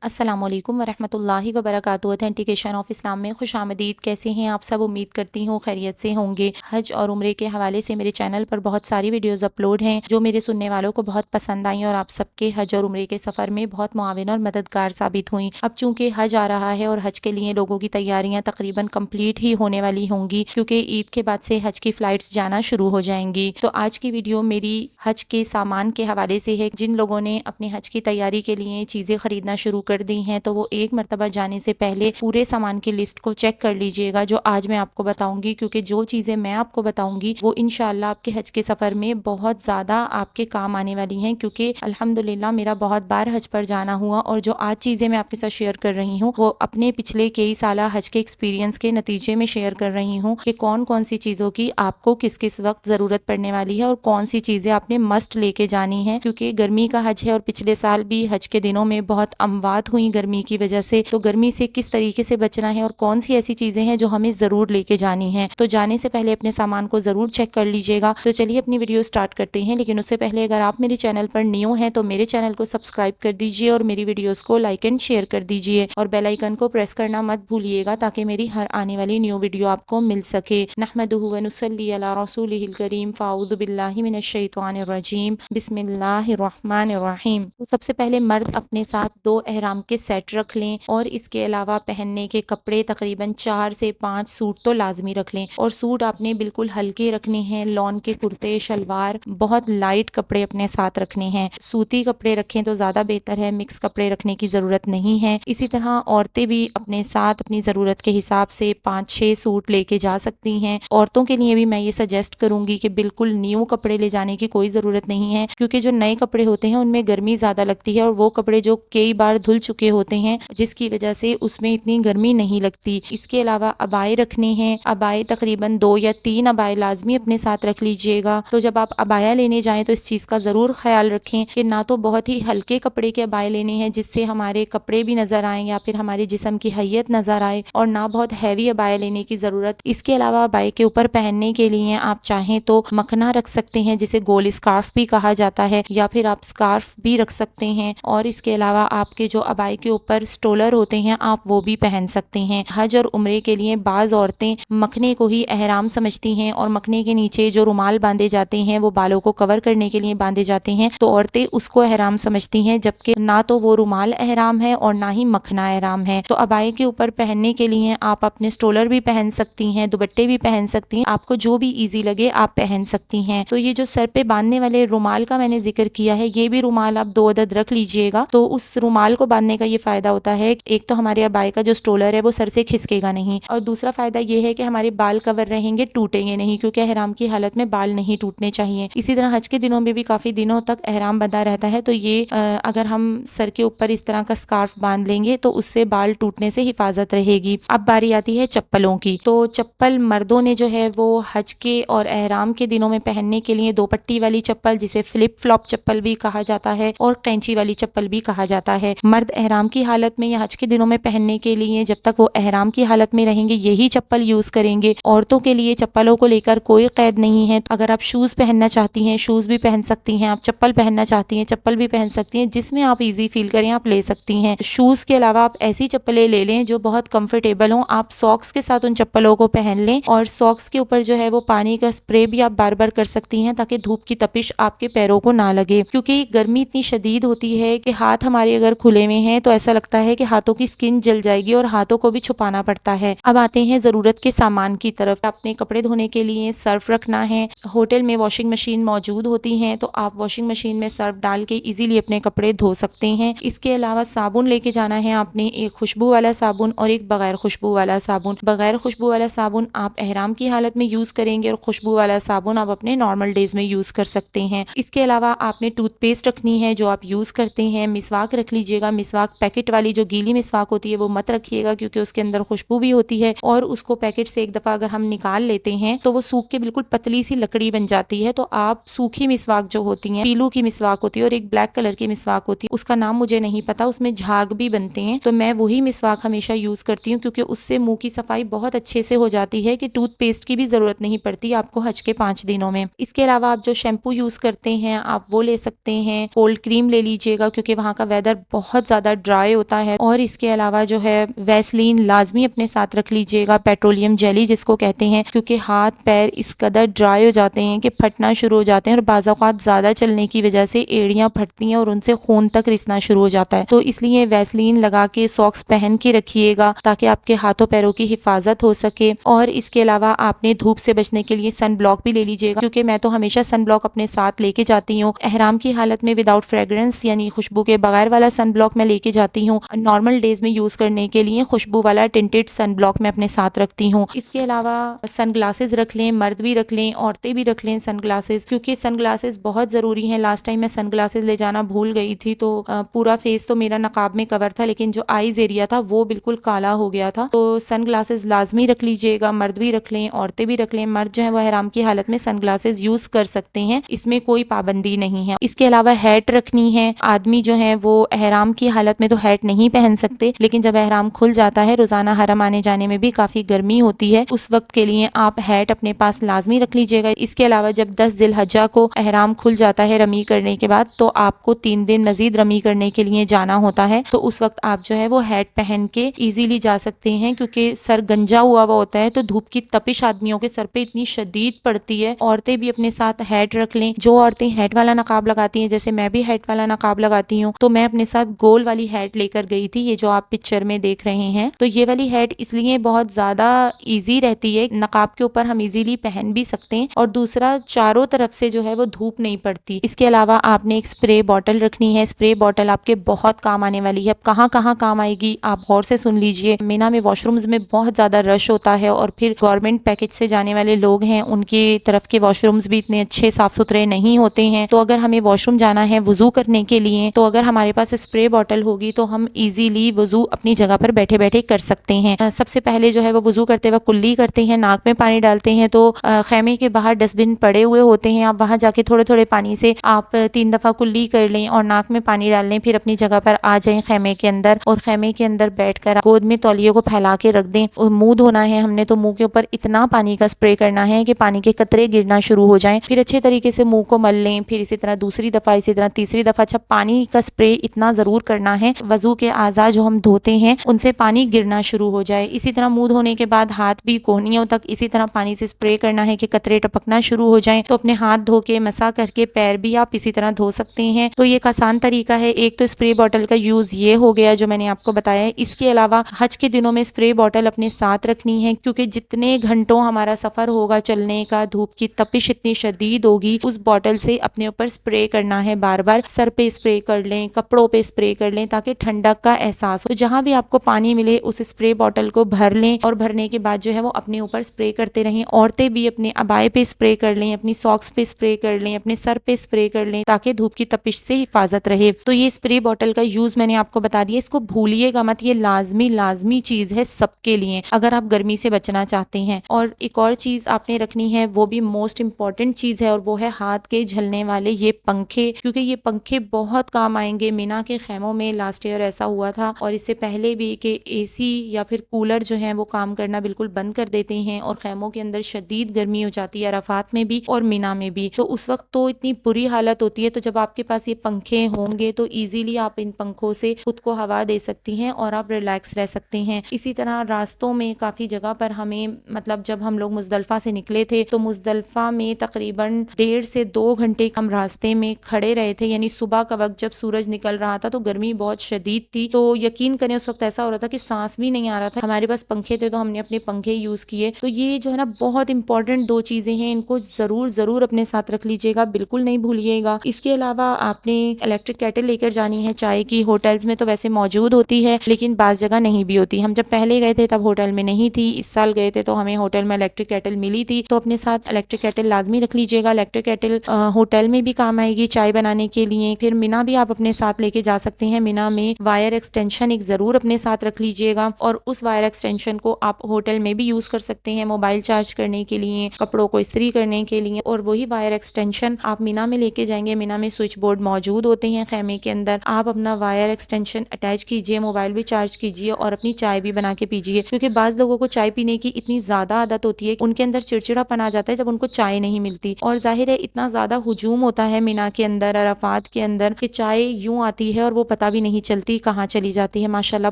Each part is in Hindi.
अस्सलामुअलैकुम वरहमतुल्लाहि वबरकातुहू। ऑथेंटिकेशन ऑफ इस्लाम में खुशामदीद। कैसे हैं आप सब? उम्मीद करती हूँ खैरियत से होंगे। हज और उम्रे के हवाले से मेरे चैनल पर बहुत सारी वीडियोस अपलोड हैं जो मेरे सुनने वालों को बहुत पसंद आई और आप सबके हज और उम्रे के सफ़र में बहुत मुआविन और मददगार साबित हुई। अब चूँकि हज आ रहा है और हज के लिए लोगों की तैयारियाँ तकरीबन कम्प्लीट ही होने वाली होंगी, क्योंकि ईद के बाद से हज की फ़्लाइट्स जाना शुरू हो जाएंगी। तो आज की वीडियो मेरी हज के सामान के हवाले से है। जिन लोगों ने अपने हज की तैयारी के लिए चीज़ें खरीदना शुरू कर दी हैं तो वो एक मरतबा जाने से पहले पूरे सामान की लिस्ट को चेक कर लीजिएगा, जो आज मैं आपको बताऊंगी, क्योंकि जो चीज़ें मैं आपको बताऊंगी वो इंशाल्लाह आपके हज के सफ़र में बहुत ज़्यादा आपके काम आने वाली हैं। क्योंकि अल्हम्दुलिल्लाह मेरा बहुत बार हज पर जाना हुआ और जो आज चीज़ें मैं आपके साथ शेयर कर रही हूँ वो अपने पिछले कई साल हज के एक्सपीरियंस के नतीजे में शेयर कर रही हूँ कि कौन कौन सी चीज़ों की आपको किस किस वक्त ज़रूरत पड़ने वाली है और कौन सी चीज़ें आपने मस्ट लेके जानी है। क्योंकि गर्मी का हज है और पिछले साल भी हज के दिनों में बहुत अमवात हुई गर्मी की वजह से, तो गर्मी से किस तरीके से बचना है और कौन सी ऐसी चीजें हैं जो हमें जरूर लेके जानी है। तो जाने से पहले अपने सामान को जरूर चेक कर लीजिएगा। तो चलिए अपनी वीडियो स्टार्ट करते हैं, लेकिन उससे पहले अगर आप मेरे चैनल पर न्यू हैं तो मेरे चैनल को सब्सक्राइब कर दीजिए और मेरी वीडियोस को लाइक एंड शेयर कर दीजिए और बेल आइकन को प्रेस करना मत भूलिएगा ताकि मेरी हर आने वाली न्यू वीडियो आपको मिल सके। नहमदुहु व नुसल्ली अला रसूलिहिल करीम। फ़ाऊज़ु बिल्लाहि मिनश शैतानिर रजीम। बिस्मिल्लाहिर रहमानिर रहीम। तो सबसे पहले मर्द अपने साथ 2 एहराम के सेट रख लें और इसके अलावा पहनने के कपड़े तकरीबन 4 से 5 सूट तो लाजमी रख लें। और सूट आपने बिल्कुल हल्के रखने हैं, लॉन के कुर्ते शलवार, बहुत लाइट कपड़े अपने साथ रखने हैं। सूती कपड़े रखें तो ज़्यादा बेहतर है, मिक्स कपड़े रखने की ज़रूरत नहीं है। इसी तरह औरतें भी अपने साथ अपनी ज़रूरत के हिसाब से 5-6 सूट लेके जा सकती हैं। औरतों के लिए भी मैं ये सजेस्ट करूंगी कि बिल्कुल न्यू कपड़े ले जाने की कोई ज़रूरत नहीं है, क्योंकि जो नए कपड़े होते हैं उनमें गर्मी ज़्यादा लगती है और वो कपड़े जो कई बार धुल चुके होते हैं जिसकी वजह से उसमें इतनी गर्मी नहीं लगती। इसके अलावा अबाए रखने हैं। अबाए तकरीबन 2 या 3 अबाए लाजमी अपने साथ रख लीजिएगा। तो जब आप अबाया लेने जाएं तो इस चीज़ का ज़रूर ख्याल रखें कि ना तो बहुत ही हल्के कपड़े के अबाए लेने हैं जिससे हमारे कपड़े भी नज़र आए या फिर हमारे जिस्म की हैयत नज़र आए, और ना बहुत हैवी अबाया लेने की ज़रूरत। इसके अलावा अबाए के ऊपर पहनने के लिए आप चाहें तो मखना रख सकते हैं जिसे गोल स्कार्फ भी कहा जाता है, या फिर आप स्कार्फ भी रख सकते हैं। और इसके अलावा आपके जो अबाए के ऊपर स्टोलर होते हैं आप वो भी पहन सकते हैं। हज और उम्रे के लिए बाज़ औरतें मखने को ही एहराम समझती हैं और मखने के नीचे जो रुमाल बांधे जाते हैं वो बालों को कवर करने के लिए बांधे जाते हैं, तो औरतें उसको एहराम समझती हैं, जबकि ना तो वो रुमाल एहराम है और ना ही मखना एहराम है। तो अबाए के ऊपर पहनने के लिए आप अपने स्टोलर भी पहन सकती हैं, दुपट्टे भी पहन सकती हैं, आपको जो भी ईजी लगे आप पहन सकती हैं। तो ये जो सर पे बांधने वाले रुमाल का मैंने जिक्र किया है, ये भी रुमाल आप 2 अदद रख लीजिएगा। तो उस रुमाल को बांधने का ये फायदा होता है, एक तो हमारे अबाए का जो स्टोलर है वो सर से खिसकेगा नहीं, और दूसरा फायदा ये है कि हमारे बाल कवर रहेंगे, टूटेंगे नहीं, क्योंकि एहराम की हालत में बाल नहीं टूटने चाहिए। इसी तरह हज के दिनों में भी काफी दिनों तक एहराम बंधा रहता है, तो ये अगर हम सर के ऊपर इस तरह का स्कार्फ बांध लेंगे तो उससे बाल टूटने से हिफाजत रहेगी। अब बारी आती है चप्पलों की। तो चप्पल मर्दों ने जो है वो हज के और एहराम के दिनों में पहनने के लिए 2 पट्टी वाली चप्पल, जिसे फ्लिप फ्लॉप चप्पल भी कहा जाता है और कैंची वाली चप्पल भी कहा जाता है, मर्द एहराम की हालत में या हज के दिनों में पहनने के लिए जब तक वो एहराम की हालत में रहेंगे यही चप्पल यूज करेंगे। औरतों के लिए चप्पलों को लेकर कोई कैद नहीं है। तो अगर आप शूज पहनना चाहती हैं शूज भी पहन सकती हैं, आप चप्पल पहनना चाहती हैं चप्पल भी पहन सकती हैं, जिसमें आप इजी फील करें आप ले सकती हैं। शूज के अलावा आप ऐसी चप्पलें ले लें जो बहुत कंफर्टेबल हों। आप सॉक्स के साथ उन चप्पलों को पहन लें और सॉक्स के ऊपर जो है वो पानी का स्प्रे भी आप बार बार कर सकती हैं ताकि धूप की तपिश आपके पैरों को ना लगे, क्योंकि गर्मी इतनी शदीद होती है कि हाथ हमारे अगर खुले में हैं तो ऐसा लगता है कि हाथों की स्किन जल जाएगी और हाथों को भी छुपाना पड़ता है। अब आते हैं जरूरत के सामान की तरफ। अपने कपड़े धोने के लिए सर्फ रखना है। होटल में वॉशिंग मशीन मौजूद होती हैं तो आप वॉशिंग मशीन में सर्फ डाल के इजीली अपने कपड़े धो सकते हैं। इसके अलावा साबुन लेके जाना है आपने, एक खुशबू वाला साबुन और एक बगैर खुशबू वाला साबुन। बगैर खुशबू वाला साबुन आप एहराम की हालत में यूज करेंगे और खुशबू वाला साबुन आप अपने नॉर्मल डेज में यूज कर सकते हैं। इसके अलावा आपने टूथपेस्ट रखनी है जो आप यूज करते हैं। मिसवाक रख लीजिएगा। मिसवाक पैकेट वाली जो गीली मिसवाक होती है वो मत रखिएगा, क्योंकि उसके अंदर खुशबू भी होती है और उसको पैकेट से एक दफा अगर हम निकाल लेते हैं तो वो सूख के बिल्कुल पतली सी लकड़ी बन जाती है। तो आप सूखी मिसवाक जो होती है, पीलू की मिसवाक होती है और एक ब्लैक कलर की मिसवाक होती है, उसका नाम मुझे नहीं पता, उसमें झाग भी बनते हैं, तो मैं वही मिसवाक हमेशा यूज करती हूँ क्योंकि उससे मुंह की सफाई बहुत अच्छे से हो जाती है कि टूथपेस्ट की भी जरूरत नहीं पड़ती आपको हज के 5 दिनों में। इसके अलावा आप जो शैम्पू यूज करते हैं आप वो ले सकते हैं। कोल्ड क्रीम ले लीजिएगा क्योंकि वहाँ का वेदर बहुत ज़्यादा ड्राई होता है। और इसके अलावा जो है वैसलीन लाजमी अपने साथ रख लीजिएगा, पेट्रोलियम जेली जिसको कहते हैं, क्योंकि हाथ पैर इस कदर ड्राई हो जाते हैं कि फटना शुरू हो जाते हैं और बाज़ औक़ात ज़्यादा चलने की वजह से एड़ियाँ फटती हैं और उनसे खून तक रिसना शुरू हो जाता है। तो इसलिए वैसलीन लगा के सॉक्स पहन के रखिएगा ताकि आपके हाथों पैरों की हिफाजत हो सके। और इसके अलावा आपने धूप से बचने के लिए सन ब्लॉक भी ले लीजिएगा, क्योंकि मैं तो हमेशा सन ब्लॉक अपने साथ लेके जाती हूँ। एहराम की हालत में विदाउट फ्रेग्रेंस यानी खुशबू के बगैर वाला सन ब्लॉक मैं लेके जाती हूँ। नॉर्मल डेज में यूज़ करने के लिए खुशबू वाला टिंटेड सन ब्लॉक मैं अपने साथ रखती हूँ। इसके अलावा सन ग्लासेस रख लें, मर्द भी रख लें, औरतें भी रख लें सन ग्लासेस, क्योंकि सन ग्लासेस बहुत ज़रूरी हैं। लास्ट टाइम मैं सन ग्लासेस ले जाना भूल गई थी, तो पूरा फेस तो मेरा नकाब में कवर था, लेकिन जो आईज एरिया था वो बिल्कुल काला हो गया था। तो सन ग्लासेस लाजमी रख लीजिएगा, मर्द भी रख लें, औरतें भी रख लें। मर्द जो है वो एहराम की हालत में सन ग्लासेस यूज़ कर सकते हैं, इसमें कोई पाबंदी नहीं है। इसके अलावा हैट रखनी है। आदमी जो है वो एहराम की हालत में तो हैट नहीं पहन सकते, लेकिन जब एहराम खुल जाता है, रोजाना हरम आने जाने में भी काफ़ी गर्मी होती है, उस वक्त के लिए आप हैट अपने पास लाजमी रख लीजिएगा। इसके अलावा जब 10 जिलहज्जा को एहराम खुल जाता है रमी करने के बाद, तो आपको 3 दिन मजीद रमी करने के लिए जाना होता है, तो उस वक्त आप जो है वो हैट पहन के इजीली जा सकते हैं, क्योंकि सर गंजा हुआ होता है तो धूप की तपिश आदमियों के सर पे इतनी शदीद पड़ती है। औरतें भी अपने साथ हैट रख लें। जो औरतें हैट वाला नकाब लगाती हैं, जैसे मैं भी हैट वाला नकाब लगाती हूँ, तो मैं अपने साथ गोल वाली हैट लेकर गई थी, ये जो आप पिक्चर में देख रहे हैं। तो ये वाली हैट इसलिए बहुत ज्यादा इजी रहती है, नकाब के ऊपर हम इजीली पहन भी सकते हैं, और दूसरा चारों तरफ से जो है वो धूप नहीं पड़ती। इसके अलावा आपने एक स्प्रे बॉटल रखनी है। स्प्रे बॉटल आपके बहुत काम आने वाली है। अब कहाँ कहाँ काम आएगी आप गौर से सुन लीजिए। मीना में वॉशरूम्स में बहुत ज्यादा रश होता है, और फिर गवर्नमेंट पैकेज से जाने वाले लोग हैं, उनकी तरफ के वॉशरूम्स भी इतने अच्छे साफ सुथरे नहीं होते हैं। तो अगर हमें वॉशरूम जाना है वजू करने के लिए, तो अगर हमारे पास स्प्रे बॉटल होगी तो हम इजीली वजू अपनी जगह पर बैठे बैठे कर सकते हैं। सबसे पहले जो है वो वजू करते वक्त कुल्ली करते हैं, नाक में पानी डालते हैं, तो खैमे के बाहर डस्टबिन पड़े हुए होते हैं, आप वहां जाके थोड़े थोड़े पानी से आप 3 दफा कुल्ली कर लें और नाक में पानी डाल लें, फिर अपनी जगह पर आ जाएं खैमे के अंदर, और खैमे के अंदर बैठकर गोद में तौलिए को फैला के रख दें। और मुंह धोना है हमने, तो मुंह के ऊपर इतना पानी का स्प्रे करना है कि पानी के कतरे गिरना शुरू हो जाएं, फिर अच्छे तरीके से मुंह को मल लें, फिर इसी तरह दूसरी दफा, इसी तरह तीसरी दफा। अच्छा, पानी का स्प्रे इतना जरूर करना है वजू के आज़ा जो हम धोते हैं उनसे पानी गिरना शुरू हो जाए। इसी तरह मुंह धोने के बाद हाथ भी कोहनियों तक इसी तरह पानी से स्प्रे करना है कि कतरे टपकना शुरू हो जाएं। तो अपने हाथ धो के मसा करके पैर भी आप इसी तरह धो सकते हैं। तो ये एक आसान तरीका है। एक तो स्प्रे बॉटल का यूज ये हो गया जो मैंने आपको बताया है। इसके अलावा हज के दिनों में स्प्रे बॉटल अपने साथ रखनी है, क्योंकि जितने घंटों हमारा सफर होगा चलने का, धूप की तपिश इतनी शदीद होगी, उस बॉटल से अपने ऊपर स्प्रे करना है। बार बार सर पे स्प्रे कर लें, कपड़ों पे स्प्रे कर लें, ताकि ठंडक का एहसास हो। तो जहां भी आपको पानी मिले उस स्प्रे बॉटल को भर लें, और भरने के बाद जो है वो अपने ऊपर स्प्रे करते रहें। औरतें भी अपने अबाए पे स्प्रे कर लें, अपनी सॉक्स पे स्प्रे कर लें, अपने सर पे स्प्रे कर लें, ताकि धूप की तपिश से हिफाजत रहे। तो ये स्प्रे बॉटल का यूज मैंने आपको बता दिया, इसको भूलिएगा मत, ये लाजमी चीज है सबके लिए अगर आप गर्मी से बचना चाहते हैं। और एक और चीज आपने रखनी है, वो भी मोस्ट इम्पॉर्टेंट चीज है, और वो है हाथ के झलने वाले ये पंखे, क्योंकि ये पंखे बहुत काम आएंगे। मीना के खैमों में लास्ट ईयर ऐसा हुआ था, और इससे पहले भी, कि एसी या फिर कूलर जो है वो काम करना बिल्कुल बंद कर देते हैं, और खैमों के अंदर शदीद गर्मी हो जाती है, अराफात में भी और मीना में भी। तो उस वक्त तो इतनी बुरी हालत होती है। तो जब आपके पास ये पंखे होंगे तो इजीली आप इन पंखों से खुद को हवा दे सकती हैं और आप रिलैक्स रह सकते हैं। इसी तरह रास्तों में काफी जगह पर हमें, मतलब जब हम लोग मुजदलफा से निकले थे तो मुजदलफा में तकरीबन 1.5 से 2 घंटे हम रास्ते में खड़े रहे थे, यानी सुबह का वक्त जब सूरज निकल रहा था तो गर्मी बहुत शदीद थी। तो यकीन करें उस वक्त ऐसा हो रहा था कि सांस भी नहीं आ रहा था। हमारे पास पंखे थे तो हमने अपने पंखे यूज किए। तो ये जो है ना बहुत इंपॉर्टेंट 2 चीजें हैं, इनको जरूर अपने साथ रख लीजिएगा, बिल्कुल नहीं भूलिएगा। इसके अलावा आपने इलेक्ट्रिक केटल लेकर जानी है चाय की। होटल्स में तो वैसे मौजूद होती है, लेकिन बाज़ जगह नहीं भी होती। हम जब पहले गए थे तब होटल में नहीं थी, इस साल गए थे तो हमें होटल में इलेक्ट्रिक केटल मिली थी। तो अपने साथ इलेक्ट्रिक केटल लाजमी रख लीजिएगा। इलेक्ट्रिक केटल होटल में भी काम आएगी चाय बनाने के लिए। फिर मीना भी आप अपने साथ लेके जा सकते हैं। मीना में वायर एक्सटेंशन एक जरूर अपने साथ रख लीजिएगा, और उस वायर एक्सटेंशन को आप होटल में भी यूज कर सकते हैं, मोबाइल चार्ज करने के लिए, कपड़ों को इस्त्री करने के लिए। और वही वायर एक्सटेंशन आप मीना में लेके जाएंगे। मीना में स्विच बोर्ड मौजूद होते हैं खैमे के अंदर, आप अपना वायर एक्सटेंशन अटैच कीजिए, मोबाइल भी चार्ज कीजिए और अपनी चाय भी बना के पीजिए। क्योंकि बाज लोगों को चाय पीने की इतनी ज्यादा आदत होती है, उनके अंदर चिड़चिड़ापन आ जाता है जब उनको चाय नहीं मिलती। और जाहिर है इतना ज्यादा हुजूम होता है मीना के अंदर, अराफात के अंदर, कि चाय यूं आती है और वो पता भी नहीं चलती कहाँ चली जाती है। माशाल्लाह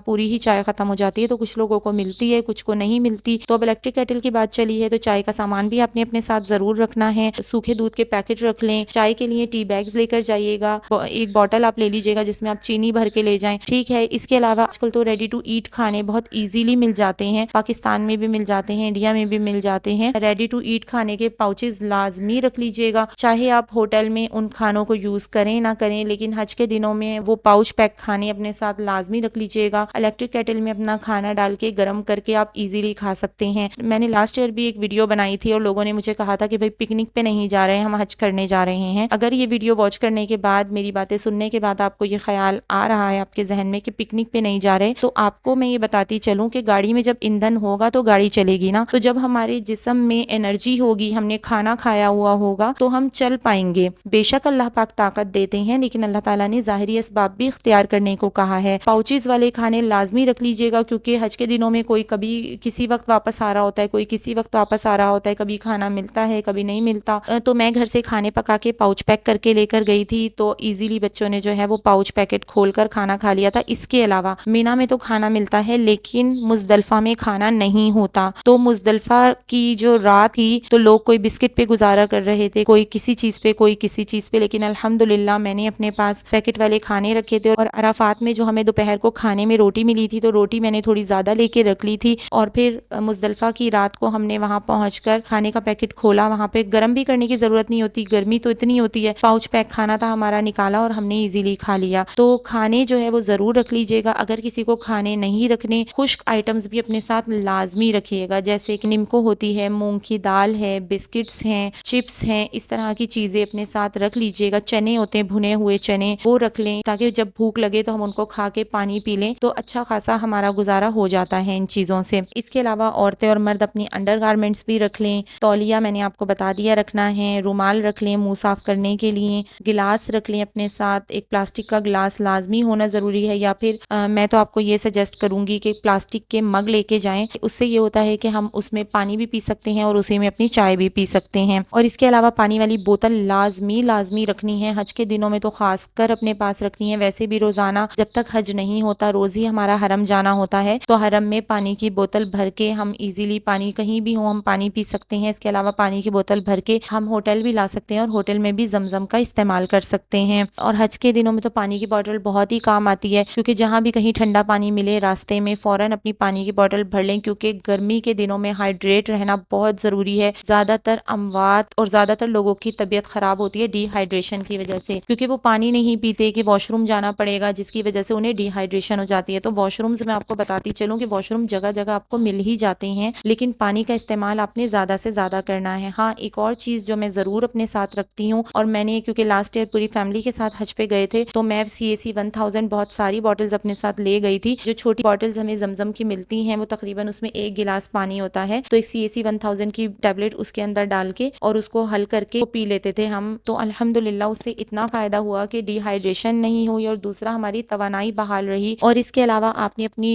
पूरी ही चाय खत्म हो जाती है, तो कुछ लोगों को मिलती है, कुछ को नहीं मिलती। तो अब इलेक्ट्रिक केटल की बात चली है तो चाय का सामान भी आपने अपने साथ जरूर रखना है। सूखे दूध के पैकेट रख लें, चाय के लिए टी बैग्स लेकर जाइएगा, एक बॉटल आप ले लीजिएगा जिसमें आप चीनी भर के ले जाएं, ठीक है। इसके अलावा आजकल तो रेडी टू ईट खाने बहुत इजीली मिल जाते हैं, पाकिस्तान में भी मिल जाते हैं, इंडिया में भी मिल जाते हैं। रेडी टू ईट खाने के पाउचेस लाजमी रख लीजिएगा, चाहे आप होटल में उन खानों को यूज करें ना करें, लेकिन हज के दिनों में वो पाउच पैक खाने अपने साथ लाजमी रख लीजिएगा। इलेक्ट्रिक केटल में अपना खाना डाल के गर्म करके आप इजीली खा सकते हैं। मैंने लास्ट ईयर भी एक वीडियो बनाई थी और लोगों ने मुझे कहा था कि भाई पिकनिक पे नहीं जा रहे हैं, हम हज करने जा रहे हैं। अगर ये वीडियो वॉच करने के बाद, मेरी बातें सुनने के बाद आपको ये ख्याल आ रहा है आपके जहन में कि पिकनिक पे नहीं जा रहे, तो आपको मैं ये बताती चलूं कि गाड़ी में जब ईंधन होगा तो गाड़ी चलेगी ना, तो जब हमारे जिस्म में एनर्जी होगी, हमने खाना खाया हुआ होगा, तो हम चल पाएंगे। बेशक अल्लाह पाक ताकत देते हैं, लेकिन अल्लाह ताला ने ज़ाहिरी असबाब भी इख्तियार करने को कहा है। पाउचेज वाले खाने लाजमी रख लीजिएगा, क्योंकि हज के दिनों में कोई कभी किसी वक्त वापस आ रहा होता है, कोई किसी वक्त वापस आ रहा होता है, कभी खाना मिलता है कभी नहीं मिलता। तो मैं घर से खाने पका के पाउच पैक करके लेकर गई थी, तो इजीली बच्चों ने जो है वो पाउच पैकेट खोलकर खाना खा लिया था। इसके अलावा मीना में तो खाना मिलता है, लेकिन मुजदलफा में खाना नहीं होता। तो मुजदलफा की जो रात थी तो लोग कोई बिस्किट पे गुजारा कर रहे थे, कोई किसी चीज पे, कोई किसी चीज पे, लेकिन अल्हम्दुलिल्लाह मैंने अपने पास पैकेट वाले खाने रखे थे। और अराफात में जो हमें दोपहर को खाने में रोटी मिली थी, तो रोटी मैंने थोड़ी ज्यादा लेके रख ली थी। और फिर मुजदलफा की रात को हमने वहां पहुंचकर खाने का पैकेट खोला। वहां पे गर्म भी करने की जरूरत नहीं होती, गर्मी तो इतनी होती है। पाउच पैक खाना था हमारा, निकाला और हमने इजीली खा लिया। तो खाने जो है वो जरूर रख लीजिएगा। अगर किसी को खाने नहीं रखने, खुश्क आइटम्स भी अपने साथ लाजमी रखिएगा, जैसे कि निम्को होती है, मूंग की दाल है, बिस्किट्स हैं, चिप्स हैं, इस तरह की चीजें अपने साथ रख लीजिएगा। चने होते हैं, भुने हुए चने, वो रख लें, ताकि जब भूख लगे तो हम उनको खा के पानी पी लें, तो अच्छा खासा हमारा गुजारा हो जाता है इन चीजों से। इसके अलावा औरतें और मर्द अपनी अंडरगारमेंट्स भी रख लें। तौलिया मैंने आपको बता दिया रखना है, रुमाल रख लें मुंह साफ करने के लिए, गिलास रख लें अपने साथ, एक प्लास्टिक का गिलास लाजमी होना जरूरी है, या फिर मैं तो आपको ये सजेस्ट करूंगी कि प्लास्टिक के मग लेके जाएं। उससे ये होता है कि हम उसमें पानी भी पी सकते हैं और उसी में अपनी चाय भी पी सकते हैं। और इसके अलावा पानी वाली बोतल लाजमी रखनी है, हज के दिनों में तो खासकर अपने पास रखनी है। वैसे भी रोजाना जब तक हज नहीं होता, रोज ही हमारा हरम जाना होता है, तो हरम में पानी की बोतल भर के हम इजीली, पानी कहीं भी हो हम पानी पी सकते हैं। इसके अलावा पानी की बोतल भर के हम होटल भी ला सकते हैं और होटल में भी जमजम का इस्तेमाल कर सकते हैं। और हज के दिनों में तो पानी की बोतल बहुत ही काम आती है, क्योंकि जहाँ भी कहीं ठंडा पानी मिले रास्ते में फौरन अपनी पानी की बोतल भर लें, क्योंकि गर्मी के दिनों में हाइड्रेट रहना बहुत जरूरी है। ज्यादातर अमवात और ज्यादातर लोगों की तबीयत खराब होती है डिहाइड्रेशन की वजह से, क्योंकि वो पानी नहीं पीते, कि वॉशरूम जाना पड़ेगा, जिसकी वजह से उन्हें डिहाइड्रेशन हो जाती है। तो वॉशरूम्स में आपको बताती चलूं कि वॉशरूम जगह जगह आपको मिल ही जाते हैं, लेकिन पानी का इस्तेमाल आपने ज्यादा से ज्यादा करना है। हाँ, एक और चीज जो मैं जरूर अपने साथ रखती हूँ, और मैंने क्योंकि लास्ट ईयर पूरी फैमिली के साथ हज पे गए थे, तो मैं CAC 1000 बहुत सारी बॉटल्स अपने साथ ले गई थी। जो छोटी बॉटल्स हमें जमजम की मिलती हैं, वो तकरीबन उसमें 1 गिलास पानी होता है, तो एक CAC 1000 की टैबलेट उसके अंदर डाल के और उसको हल करके पी लेते थे हम। तो अल्हम्दुलिल्लाह उससे इतना फायदा हुआ कि डिहाइड्रेशन नहीं हुई, और दूसरा हमारी तवानाई बहाल रही। और इसके अलावा आपने अपनी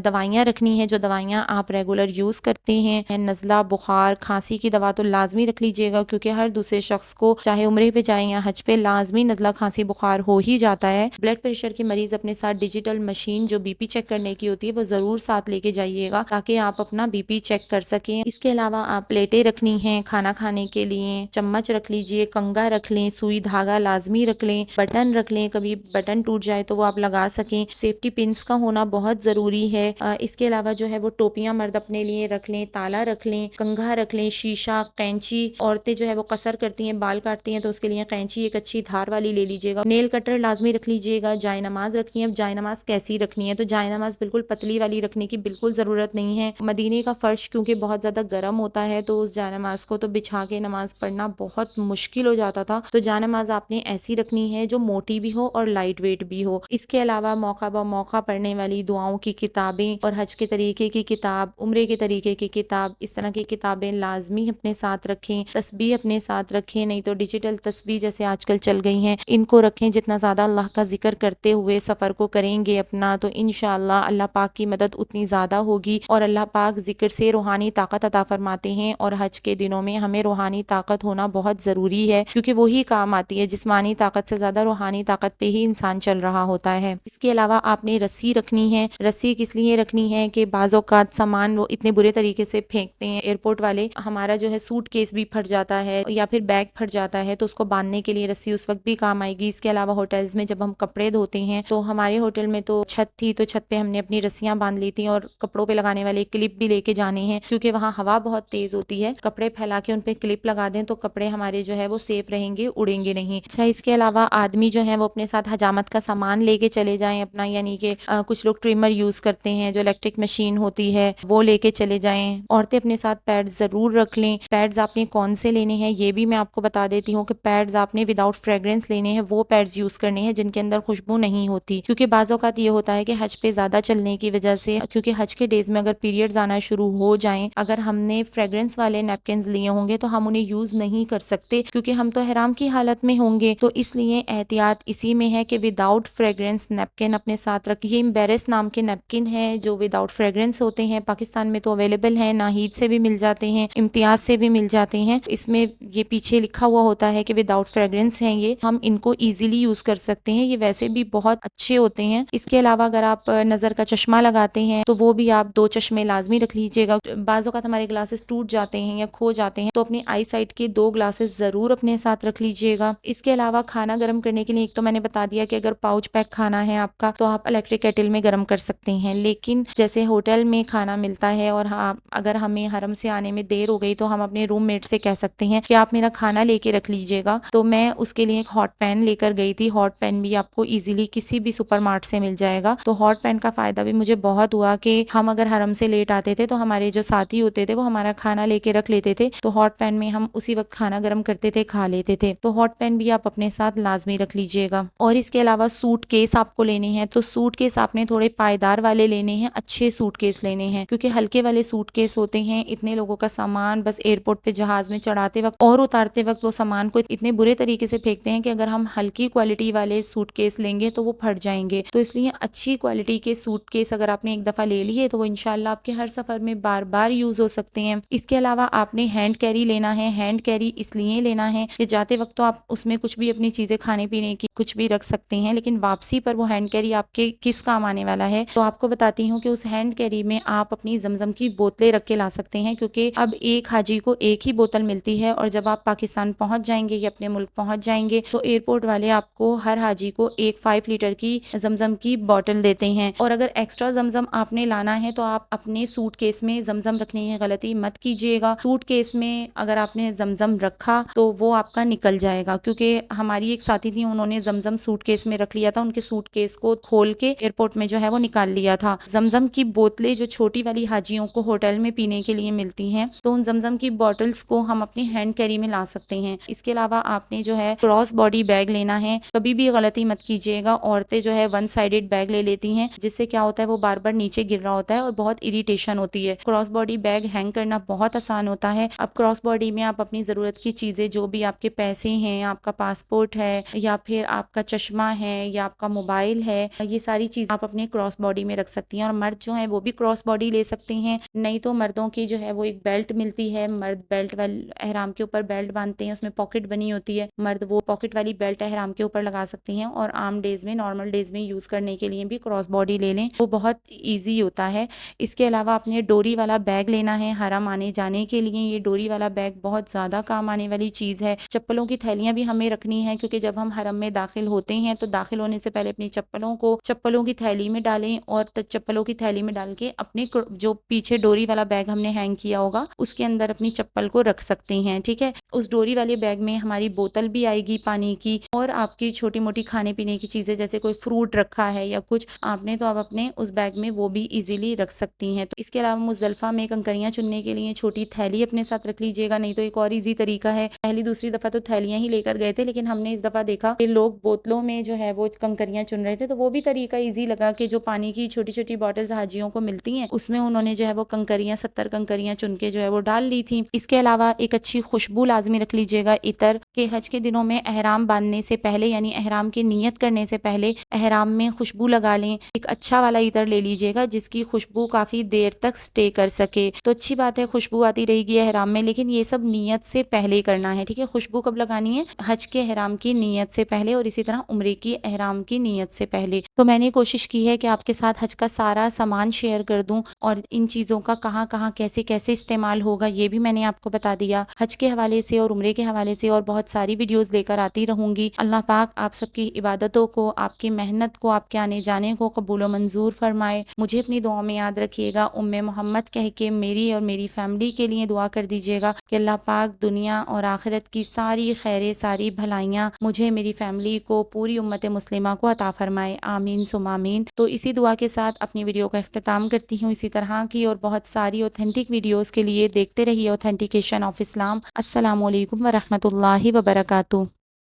दवाइयाँ रखनी है, जो दवाइयाँ आप रेगुलर यूज करते हैं। नज़ला, बुखार, खांसी की दवा तो लाजमी रख लीजिएगा, क्योंकि हर दूसरे शख्स को चाहे उम्रे पे जाए या हज पे लाजमी नज़ला, खांसी, बुखार हो ही जाता है। ब्लड प्रेशर के मरीज अपने साथ डिजिटल मशीन जो BP चेक करने की होती है वो जरूर साथ लेके जाइएगा, ताकि आप अपना BP चेक कर सकें। इसके अलावा आप प्लेटें रखनी है खाना खाने के लिए, चम्मच रख लीजिए, कंगा रख लें, सुई धागा लाजमी रख लें, बटन रख लें, कभी बटन टूट जाए तो वो आप लगा सकें। सेफ्टी पिंस का होना बहुत जरूरी है। इसके अलावा जो है वो टोपियां मर्द अपने लिए रख लें, ताला रख लें, कंघा रख लें, शीशा, कैंची। औरतें जो है वो कसर करती हैं, बाल काटती हैं, तो उसके लिए कैंची एक अच्छी धार वाली ले लीजिएगा। नेल कटर लाजमी रख लीजिएगा। जाय नमाज रखनी है। अब जाय नमाज कैसी रखनी है, तो जाय नमाज बिल्कुल पतली वाली रखने की बिल्कुल जरूरत नहीं है। मदीने का फर्श क्योंकि बहुत ज्यादा गर्म होता है, तो उस जाय नमाज को तो बिछा के नमाज पढ़ना बहुत मुश्किल हो जाता था। तो जाय नमाज आपने ऐसी रखनी है जो मोटी भी हो और लाइट वेट भी हो। इसके अलावा मौका ब मौका पढ़ने वाली दुआओं की किताबें और हज के तरीके की किताब, उम्रे के तरीके की किताब, इस तरह की किताबें लाजमी अपने साथ रखें। तस्बीह अपने साथ रखें, नहीं तो डिजिटल तस्बीह जैसे आजकल चल गई हैं, इनको रखें। जितना ज्यादा अल्लाह का जिक्र करते हुए सफर को करेंगे अपना, तो इंशाअल्लाह अल्लाह पाक की मदद उतनी ज्यादा होगी। और अल्लाह पाक जिक्र से रूहानी ताकत अता फरमाते हैं, और हज के दिनों में हमें रूहानी ताकत होना बहुत जरूरी है, क्योंकि वही काम आती है। जिस्मानी ताकत से ज्यादा रूहानी ताकत पे ही इंसान चल रहा होता है। इसके अलावा आपने रस्सी रखनी है। रस्सी किस लिए रखनी है कि बाज़ औक़ात सामान वो इतने बुरे तरीके से फेंकते हैं एयरपोर्ट वाले, हमारा जो है सूटकेस भी फट जाता है या फिर बैग फट जाता है, तो उसको बांधने के लिए रस्सी उस वक्त भी काम आएगी। इसके अलावा होटल्स में जब हम कपड़े धोते हैं, तो हमारे होटल में तो छत थी, तो छत पे हमने अपनी रस्सियां बांध ली थी और कपड़ों पे लगाने वाले क्लिप भी लेके जाने हैं, क्योंकि वहाँ हवा बहुत तेज होती है। कपड़े फैला के उन पे क्लिप लगा दें तो कपड़े हमारे जो है वो सेफ रहेंगे, उड़ेंगे नहीं। अच्छा, इसके अलावा आदमी जो है वो अपने साथ हजामत का सामान लेके चले जाएं अपना, यानी कि कुछ लोग ट्रिमर यूज करते हैं, जो इलेक्ट्रिक मशीन होती है वो लेके चले जाएं। औरतें अपने साथ पैड्स जरूर रख लें। पैड्स आपने कौन से लेने हैं ये भी मैं आपको बता देती हूँ कि पैड्स आपने विदाउट फ्रेग्रेंस लेने हैं, वो पैड्स यूज करने हैं जिनके अंदर खुशबू नहीं होती, क्योंकि बाज़ औक़ात ये होता है कि हज पे ज्यादा चलने की वजह से, क्योंकि हज के डेज में अगर पीरियड्स आना शुरू हो जाएं, अगर हमने फ्रेग्रेंस वाले नैपकिन लिए होंगे तो हम उन्हें यूज नहीं कर सकते, क्योंकि हम तो हराम की हालत में होंगे। तो इसलिए एहतियात इसी में है कि विदाउट फ्रेग्रेंस नैपकिन अपने साथ रखिए। एम्बेरस नाम के नैपकिन है जो विदाउट फ्रेग्रेंस होते हैं, पाकिस्तान में तो अवेलेबल है, नाहीद से भी मिल जाते हैं, इम्तियाज से भी मिल जाते हैं। इसमें ये पीछे लिखा हुआ होता है कि विदाउट फ्रेग्रेंस हैं ये, हम इनको इजीली यूज कर सकते हैं, ये वैसे भी बहुत अच्छे होते हैं। इसके अलावा अगर आप नजर का चश्मा लगाते हैं तो वो भी आप 2 चश्मे लाजमी रख लीजिएगा। बाज़ औक़ात हमारे ग्लासेस टूट जाते हैं या खो जाते हैं, तो अपनी आई साइट के 2 ग्लासेस जरूर अपने साथ रख लीजिएगा। इसके अलावा खाना गर्म करने के लिए एक तो मैंने बता दिया कि अगर पाउच पैक खाना है आपका तो आप इलेक्ट्रिक केटल में गर्म कर सकते हैं, लेकिन जैसे होटल में खाना मिलता है और हाँ, अगर हमें हरम से आने में देर हो गई तो हम अपने रूममेट से कह सकते हैं कि आप मेरा खाना लेके रख लीजिएगा। तो मैं उसके लिए एक हॉट पैन लेकर गई थी। हॉट पैन भी आपको इजीली किसी भी सुपरमार्ट से मिल जाएगा। तो हॉट पैन का फायदा भी मुझे बहुत हुआ कि हम अगर हरम से लेट आते थे तो हमारे जो साथी होते थे वो हमारा खाना लेके रख लेते थे, तो हॉट पैन में हम उसी वक्त खाना गर्म करते थे, खा लेते थे। तो हॉट पैन भी आप अपने साथ लाजमी रख लीजिएगा। और इसके अलावा सूटकेस आपको लेने हैं, तो सूटकेस आपने थोड़े पायदार वाले लेने हैं, अच्छे सूटकेस लेने हैं, क्योंकि हल्के वाले सूटकेस होते हैं, इतने लोगों का सामान बस एयरपोर्ट पे जहाज में चढ़ाते वक्त और उतारते वक्त वो सामान को इतने बुरे तरीके से फेंकते हैं कि अगर हम हल्की क्वालिटी वाले सूटकेस लेंगे तो वो फट जाएंगे। तो इसलिए अच्छी क्वालिटी के सूटकेस अगर आपने एक दफा ले लिए तो वो इंशाल्लाह आपके हर सफर में बार बार यूज हो सकते हैं। इसके अलावा आपने हैंड कैरी लेना है। हैंड कैरी इसलिए लेना है कि जाते वक्त तो आप उसमें कुछ भी अपनी चीजें खाने पीने की कुछ भी रख सकते हैं, लेकिन वापसी पर वो हैंड कैरी आपके किस काम आने वाला है। तो आपको बताती हूँ कि उस हैंड कैरी में आप अपनी जमजम की बोतलें रख के ला सकते हैं, क्योंकि अब एक हाजी को एक ही बोतल मिलती है, और जब आप पाकिस्तान पहुंच जाएंगे या अपने मुल्क पहुंच जाएंगे तो एयरपोर्ट वाले आपको हर हाजी को एक 5 लीटर की जमजम की बोतल देते हैं। और अगर एक्स्ट्रा जमजम आपने लाना है तो आप अपने सूटकेस में जमजम रखने की गलती मत कीजिएगा। सूटकेस में अगर आपने जमजम रखा तो वो आपका निकल जाएगा, क्योंकि हमारी एक साथी थी, उन्होंने जमजम सूटकेस में रख लिया था, उनके सूटकेस को खोल के एयरपोर्ट में जो है वो निकाल लिया था। जमजम की बोतलें जो छोटी वाली हाजियों को होटल में पीने के लिए मिलती हैं, तो उन जमजम की बॉटल्स को हम अपने हैंड कैरी में ला सकते हैं। इसके अलावा आपने जो है क्रॉस बॉडी बैग लेना है। कभी भी गलती मत कीजिएगा, औरतें जो है 1 साइडेड बैग ले लेती हैं, जिससे क्या होता है वो बार बार नीचे गिर रहा होता है और बहुत इरिटेशन होती है। क्रॉस बॉडी बैग हैंग करना बहुत आसान होता है। अब क्रॉस बॉडी में आप अपनी जरूरत की चीजें, जो भी आपके पैसे हैं, आपका पासपोर्ट है या फिर आपका चश्मा है या आपका मोबाइल है, ये सारी चीज आप अपने क्रॉस बॉडी में रख सकती हैं। और मर्द जो है वो भी क्रॉस बॉडी ले सकते हैं, नहीं तो मर्दों की जो है वो एक बेल्ट मिलती है, मर्द बेल्ट वाली एहराम के ऊपर बेल्ट बांधते हैं, उसमें पॉकेट बनी होती है, मर्द वो पॉकेट वाली बेल्ट एहराम के ऊपर लगा सकते हैं। और आम डेज में, नॉर्मल डेज में यूज करने के लिए भी क्रॉस बॉडी ले लें, वो बहुत ईजी होता है। इसके अलावा आपने डोरी वाला बैग लेना है हरम आने जाने के लिए। ये डोरी वाला बैग बहुत ज्यादा काम आने वाली चीज है। चप्पलों की थैलियां भी हमें रखनी है, क्योंकि जब हम हरम में दाखिल होते हैं तो दाखिल होने से पहले अपनी चप्पलों को चप्पलों की थैली में डालें, और चप्पलों की थैली में डाल के अपने जो पीछे डोरी वाला बैग हमने हैंग किया होगा उसके अंदर अपनी चप्पल को रख सकते हैं। ठीक है, उस डोरी वाले बैग में हमारी बोतल भी आएगी पानी की, और आपकी छोटी मोटी खाने पीने की चीजें जैसे कोई फ्रूट रखा है या कुछ आपने, तो आप अपने उस बैग में वो भी इजीली रख सकती हैं। तो इसके अलावा मुजदलिफा में कंकरियां चुनने के लिए छोटी थैली अपने साथ रख लीजिएगा। नहीं तो एक और इजी तरीका है, पहली दूसरी दफा तो थैलियां ही लेकर गए थे, लेकिन हमने इस दफा देखा कि लोग बोतलों में जो है वो कंकरियां चुन रहे थे, तो वो भी तरीका इजी लगा कि जो पानी की छोटी छोटी बॉटल्स हाजियों को मिलती हैं उसमें उन्होंने जो है वो कंकरियां 70 कंकरियां चुन के जो है वो डाल ली थी। इसके अलावा एक अच्छी खुशबू लाजमी रख लीजिएगा। इतर के हज के दिनों में एहराम बांधने से पहले, यानी एहराम की नियत करने से पहले एहराम में खुशबू लगा लें। एक अच्छा वाला इतर ले लीजिएगा जिसकी खुशबू काफी देर तक स्टे कर सके। तो अच्छी बात है, खुशबू आती रहेगी एहराम में, लेकिन ये सब नियत से पहले करना है। ठीक है, खुशबू कब लगानी है? हज के एहराम की नियत से पहले, और इसी तरह उम्रे की एहराम की नीयत से पहले। तो मैंने कोशिश की है कि आपके साथ हज का सारा सामान शेयर कर दूं और इन चीज़ों का कहाँ कहाँ कैसे कैसे इस्तेमाल होगा ये भी मैंने आपको बता दिया। हज के हवाले से और उम्रे के हवाले से और बहुत सारी वीडियोस लेकर आती रहूंगी। अल्लाह पाक आप सबकी इबादतों को, आपकी मेहनत को, आपके आने जाने को कबूल व मंजूर फरमाए। मुझे अपनी दुआ में याद रखिएगा, उम्मे मोहम्मद कह के मेरी और मेरी फैमिली के लिए दुआ कर दीजिएगा कि अल्लाह पाक दुनिया और आखिरत की सारी खैरें, सारी भलाइयाँ मुझे, मेरी फैमिली को, पूरी उम्मत मुस्लिमा को अता फरमाए। आमीन सुम आमीन। तो इसी दुआ के साथ अपनी वीडियो का इख्तिताम करती हूँ। इसी तरह की और बहुत सारी ऑथेंटिक वीडियोस के लिए देखते रहिए ऑथेंटिकेशन ऑफ इस्लाम। अस्सलामु अलैकुम व रहमतुल्लाहि व बरकातुहू।